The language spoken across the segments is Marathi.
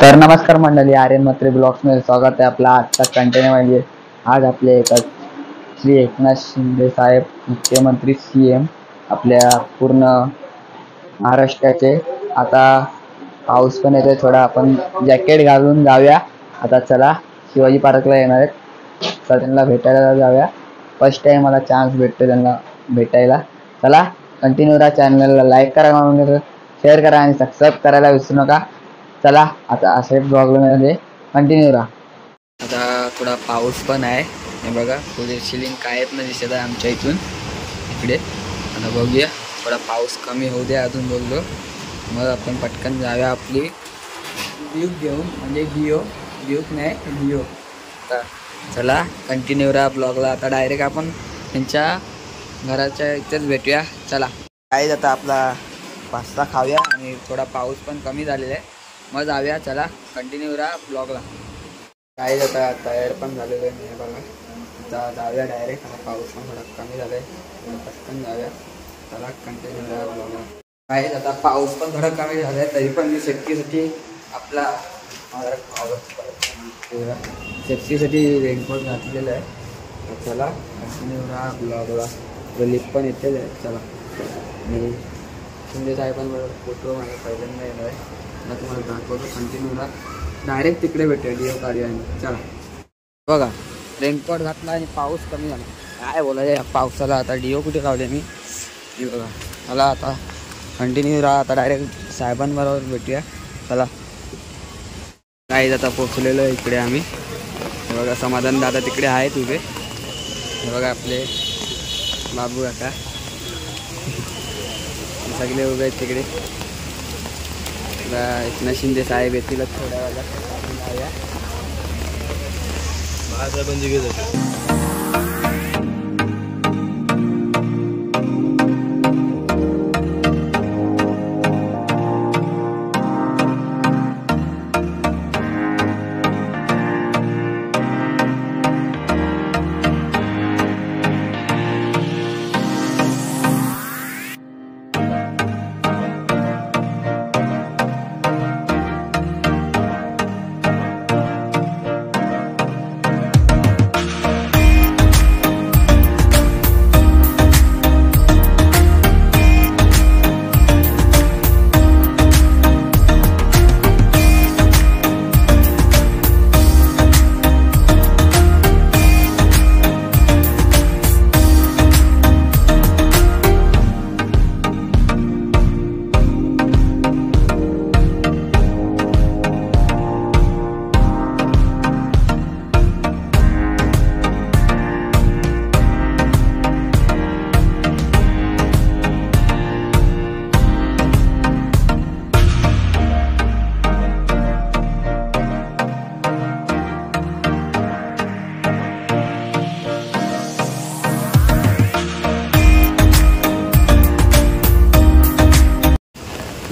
तर नमस्कार मंडळी, आर्यन म्हात्रे ब्लॉग्समध्ये स्वागत आहे आपला. आजचा कंटेंट म्हणजे आज आपले श्री एकनाथ शिंदे साहेब मुख्यमंत्री CM आपल्या पूर्ण महाराष्ट्राचे. आता पाऊस पण येतोय थोडा, आपण जॅकेट घालून जाऊया. आता चला शिवाजी पार्कला येणार आहेत, तर त्यांना भेटायला जाऊया. फर्स्ट टाइम मला चान्स भेटतो त्यांना भेटायला. चला कंटिन्यू राहा, चॅनलला लाईक करा, शेअर करा आणि सबस्क्राईब करायला विसरू नका. चला आता असे ब्लॉगमध्ये कंटिन्यू राहा. आता थोडा पाऊस पण आहे, हे बघा पुढे शिलिंग काय येत नाही दिसत आहे आमच्या इथून इकडे. आता बघूया, थोडा पाऊस कमी होऊ दे अजून बोललो, मग आपण पटकन जाऊया आपली ड्यूक घेऊन, म्हणजे ड्यूक नाही गिओ. आता चला कंटिन्यू राहा ब्लॉगला. आता डायरेक्ट आपण त्यांच्या घराच्या इथेच भेटूया. चला काय आता आपला पास्ता खाऊया आणि थोडा पाऊस पण कमी झालेला आहे, मग जाऊया. चला कंटिन्यू राहा ब्लॉगला. काय आता तयार पण झालेलं आहे मी बघा. आता जाऊया डायरेक्ट, आता पाऊस पण थोडा कमी झाला आहे, पटकन जाऊया. चला कंटिन्यू राहा ब्लॉगला. काय आता पाऊस पण थोडा कमी झाला आहे, तरी पण मी सेफ्टीसाठी आपला सेफ्टीसाठी रेनकोट घातलेला आहे. तर चला कंटिन्यू राहा ब्लॉगला. लिफ्ट पण येते. चला मी शिंदे साहेबांबरोबर फोटो माझा पहिल्यांदा येणार आहे, मला तुम्हाला दाखवतो. कंटिन्यू राहा, डायरेक्ट तिकडे भेटूया डिओ काढूया. चला बघा, रेनकोट घातला आणि पाऊस कमी झाला. काय बोलायचं या पावसाला. आता डिओ कुठे काढले मी, बघा. चला आता कंटिन्यू राहा, आता डायरेक्ट साहेबांबरोबर भेटूया. चला काय आता पोचलेलो इकडे आम्ही. हे बघा समाधान दादा तिकडे आहेत उभे. हे बघा आपले बाबू काका सगळे उभे आहेत तिकडे. एकनाथ शिंदे साहेब येतील थोड्या वेळात.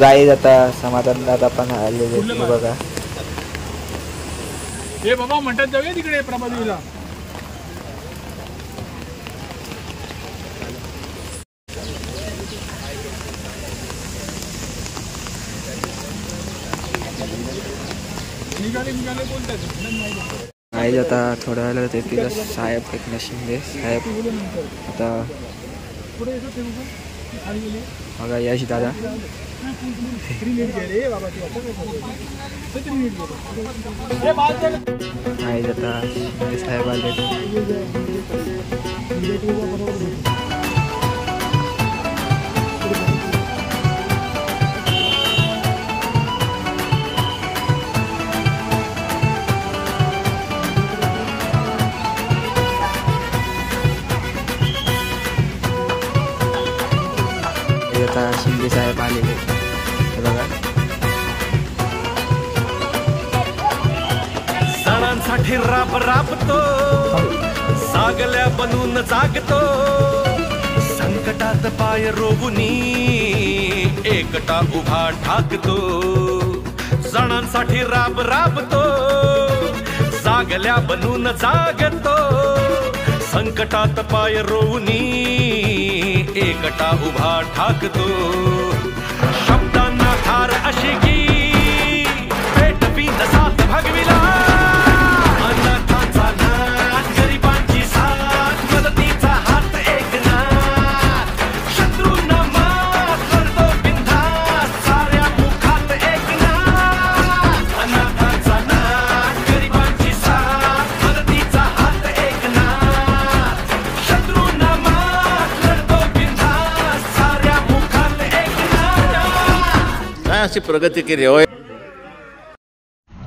गाईज आता समाधान दादा पण आलेले बघा. हे बाबा म्हणतात जाऊया तिकडे प्रभादेवीला. निघाले बोलतात. गाईज आता थोड्या वेळाला येतील साहेब एकनाथ शिंदे साहेब. आता बघा यश दादा नाही आता शिंदे साहेब आले. आता शिंदे साहेब आलेले बघा. सणांसाठी राब राबतो, सागल्या बनून जागतो, संकटात पाय रोवुनी एकटा उभा ठाकतो. सणांसाठी राब राबतो, सागल्या बनून जागतो, संकटात पाय रोवुनी एकटा उभा ठाकतो. शब्दांना खार अशी की पेटवी भागविला अनाथांचा नाथ गरिबांची साथ मदतीचा हात एकनाथ शत्रूंना मात करतो बिनधास्त साऱ्या मुखात एकनाथ अनाथांचा नाथ गरिबांची साथ मदतीचा हात एकनाथ शत्रूंना मात करतो बिनधास्त साऱ्या मुखात एकनाथ. काय अशी प्रगती केली होय.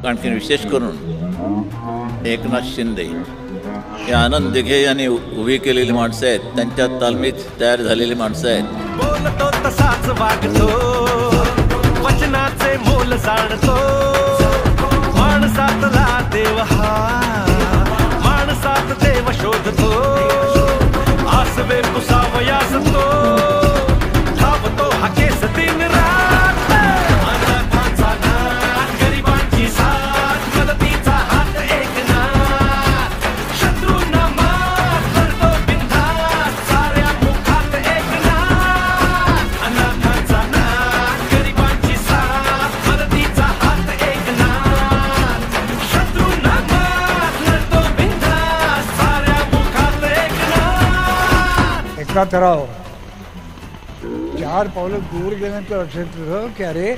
आणखी विशेष करून एकनाथ शिंदे हे आनंद दिघे यांनी उभी केलेली माणसं आहेत. त्यांच्या तालमीत तयार झालेली माणसं आहेत. बोलतो तसाच वागतो वचनाचे मोल जाणतो माणसातला देव हा माणसात देव शोधतो आसवे पुसावयास तो धावतो हा केस दिन रात अनाथांचा नाथ गरिबांची साथ मदतीचा हात एकनाथ शत्रूंना मात करतो बिनधास्त साऱ्या मुखात एकनाथ अनाथांचा नाथ गरिबांची साथ मदतीचा हात एकनाथ शत्रूंना मात करतो बिनधास्त साऱ्या मुखात एकनाथ. एकनाथराव 4 पावलं दूर गेल्यानंतर लक्षात येतं की अरे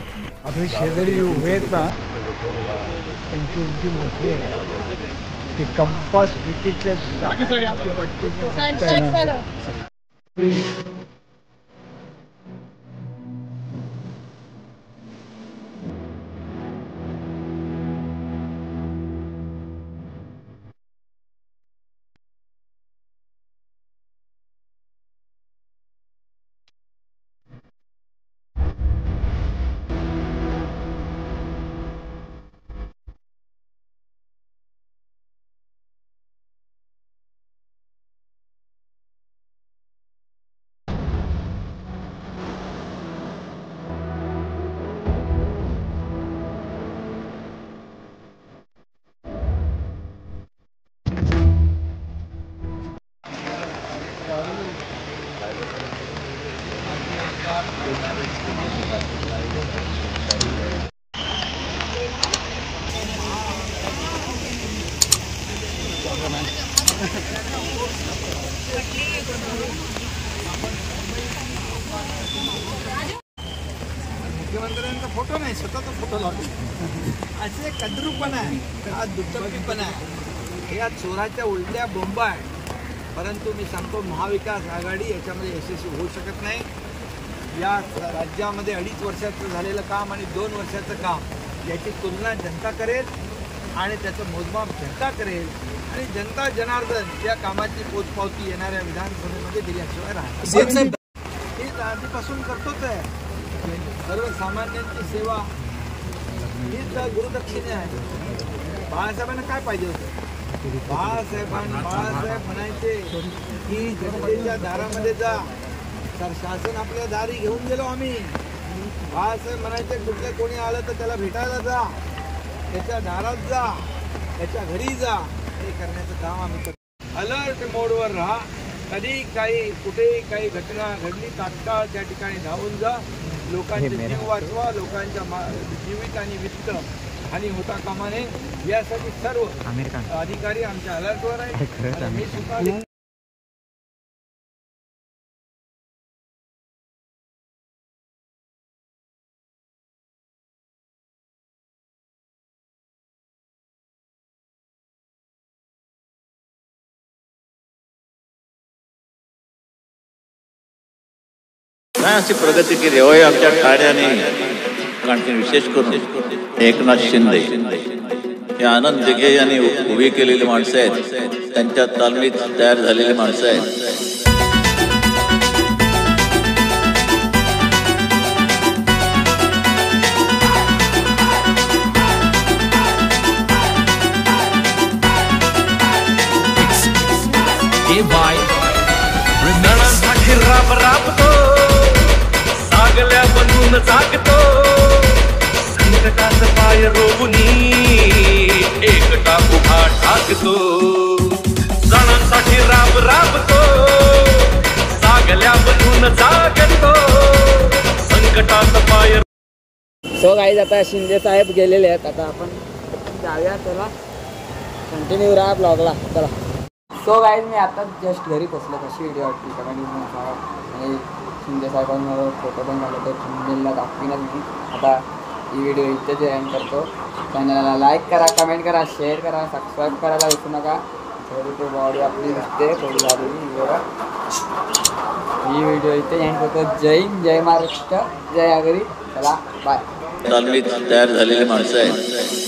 आपले शेजारी उभे आहेत ना त्यांची उंची मोठी आहे. ते कंपास विकेटच्या मुख्यमंत्र्यांचा फोटो नाही स्वतःचा फोटो लावतो असे कद्रूपणा आहे हा दुटप्पीपणा आहे. या चोराच्या उलट्या बोंबा आहे. परंतु मी सांगतो महाविकास आघाडी याच्यामध्ये यशस्वी होऊ शकत नाही. या राज्यामध्ये 2.5 वर्षाचं झालेलं काम आणि 2 वर्षाचं काम याची तुलना जनता करेल आणि त्याचं मोजमाप जनता करेल आणि जनता जनार्दन त्या कामाची पोचपावती येणाऱ्या विधानसभेमध्ये दिल्याशिवाय राहणार. ही आधीपासून करतोच आहे. सर्वसामान्यांची सेवा हीच गुरुदक्षिणे आहे. बाळासाहेबांना काय पाहिजे होतं? बाळासाहेब म्हणायचे की जनतेच्या दारामध्ये जा. तर शासन आपल्या दारी घेऊन गेलो आम्ही. बाळासाहेब म्हणायचे कुठले कोणी आलं तर त्याला भेटायला जा, त्याच्या दारात जा, त्याच्या घरी जा. हे करण्याचं काम आम्ही करतो. अलर्ट मोडवर राहा. कधी काही कुठेही काही घटना घडली तात्काळ त्या ठिकाणी धावून जा. लोकांचे जीव वाचवा. लोकांच्या जीवित आणि वित्त हानी होता कामा नये यासाठी सर्व अधिकारी आमच्या अलर्टवर आहेत. मी सुद्धा काय अशी प्रगती केली होय आमच्या ठाण्याने. आणखी विशेष करून एकनाथ शिंदे हे आनंद दिघे यांनी उभी केलेली माणसं आहेत. त्यांच्या तालमीत तयार झालेली माणसं आहेत. रणसाठी राब राबतो सागल्या बनून जागतो संकटात पाय रोवूनी एकटा उभा ठाकतो. सणांसाठी राब राबतो सागल्या बनून जागतो संकटात पाय. सो गाईज आता शिंदे साहेब गेलेले आहेत. आता आपण आपण जाऊया चला कंटिन्यू राहा ब्लॉगला चला. सो गाईज मी आता जस्ट घरी पोचलो. कशी व्हिडिओ वाटली कमेंट सांगा आणि शिंदे साहेबांवर फोटो पण झाला तर थंबनेलला दाखवीनच मी. आता ही व्हिडिओ इथेच एंड करतो. चॅनलला लाईक करा, कमेंट करा, शेअर करा, सबस्क्राईब करायला विसरू नका. थोडी तो बॉडी आपली दिसते थोडी झालेली बघा. ही व्हिडिओ इथे एंड करतो. जय हिंद, जय महाराष्ट्र, जय आगरी. चला बाय. तालमीत तयार झालेली माणसं आहेत